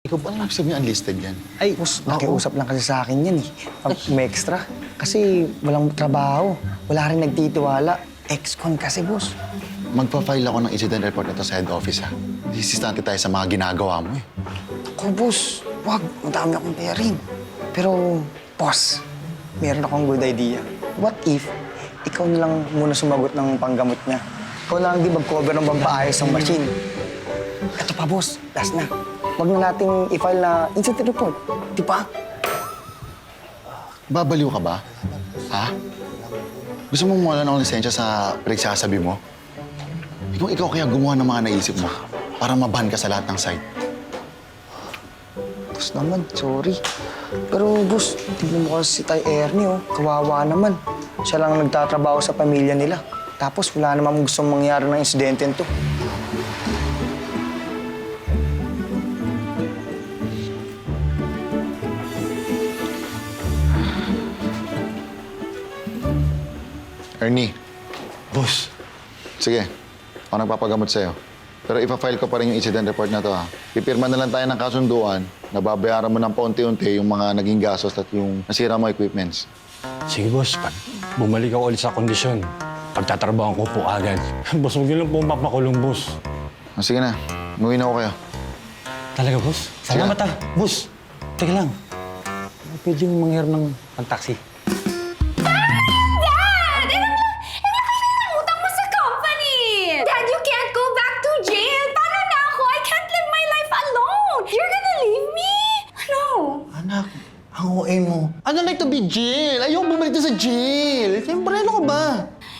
Ikaw ba ang sabi unlisted yan? Ay, boss, nakiusap lang kasi sa akin yan eh. May extra. Kasi walang trabaho. Wala rin nagtitiwala. Ex-con kasi, boss. Magpa-file ako ng incident report ito sa head office, ha? Disistante tayo sa mga ginagawa mo, eh. Ako, boss. Wag, madami akong perin. Pero, boss, meron akong good idea. What if ikaw na lang muna sumagot ng panggamot niya? Ikaw lang di mag-cover ng pampaayos ng machine. Ito pa, boss. Last na. Wag na nating i-file na incident report. Di ba? Babaliw ka ba? Ha? Gusto mo mawala ng lisensya sa pinagsasabi mo? Ikaw kaya gumawa ng mga naisip mo para maban ka sa lahat ng site. Boss naman, sorry. Pero, boss, tignan mo kasi si Tay Ernie, oh. Kawawa naman. Siya lang nagtatrabaho sa pamilya nila. Tapos wala namang gustong mangyari ng insidente to. Ernie, Boss, sige. Ako nagpapagamot sa'yo. Pero ipa-file ko pa rin yung incident report na to, ha? Pipirma na lang tayo ng kasunduan na babayaran mo ng paunti-unti yung mga naging gastos at yung nasira mo equipments. sige boss, pag bumalik ako ulit sa kondisyon, pagtatrabaho ko po agad. Boss, huwag niyo lang po mapakulong, boss. Sige na, umuwi na ako kayo. Talaga, boss? Salamat ah. Boss, teka lang. Pwede yung mangyari ng pag-taxi. Utang mo sa company! Dad, you can't go back to jail! Paano na ako? I can't live my life alone! You're gonna leave me? No. Anak, ang OA mo. I don't like to be jail. Ayoko bumalik na sa jail. Siyempre, ano ka ba?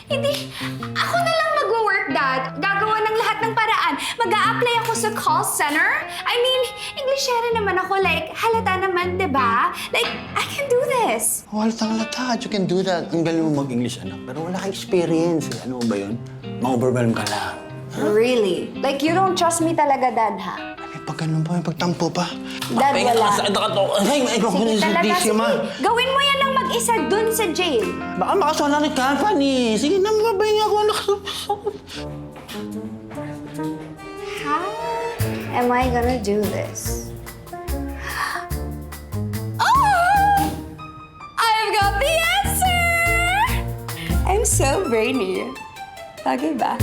Hindi. Ako na lang mag-work, Dad. Gagawa ng lahat ng paraan. Mag-a-apply ako sa call center. I mean, Englishera naman ako. Like, halata naman, di ba? Like, I can do this. Halatang halata. You can do that. Ang galing mo mag-English, anak. Pero wala kang experience. Ano ba yun? Ma-overwhelm ka lang. Really? Like, you don't trust me talaga, Dad, ha? May pag ganun pa, may pagtampo pa. Dad, wala. Sakit ka to. Ay, may ko Sige sa talaga, DC, ma. sige. Gawin mo yan ng mag-isa dun sa jail. Baka makasala rin ka, Fanny. Sige na, mababayin ako, anak. How am I gonna do this? Oh! I've got the answer! I'm so brainy. Bagay ba?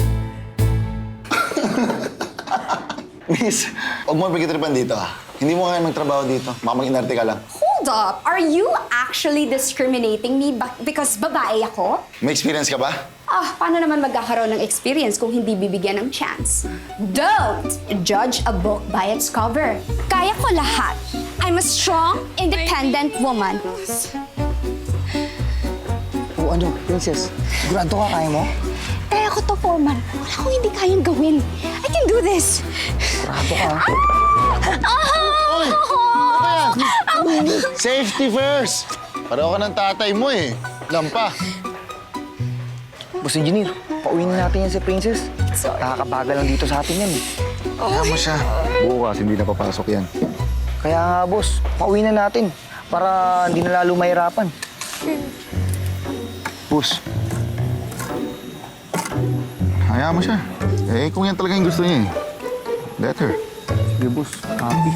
Miss, huwag mo pagkitripan dito, ha? Hindi mo kaya magtrabaho dito. Baka mag-inarte ka lang. Hold up! Are you actually discriminating me because babae ako? May experience ka ba? Ah, paano naman magkakaroon ng experience kung hindi bibigyan ng chance? Don't judge a book by its cover. Kaya ko lahat. I'm a strong, independent woman. O ano, princess, sigurado ka kaya mo? Kaya ko to, Foreman. Wala akong hindi kayang gawin. I can do this. Sigurado ka. Safety first! Pareho ka ng tatay mo, eh. Lampa. Boss Engineer, pauwiin na natin yan si Princess. Sorry. Nakakabagal lang dito sa atin yan eh. Kaya mo siya. Bukas, hindi na papasok yan. Kaya nga, boss, pauwiin na natin para hindi na lalo mahirapan. Boss. Hayaan mo siya. Eh, kung yan talaga yung gusto niya, eh. Let her. Sige, boss. Happy.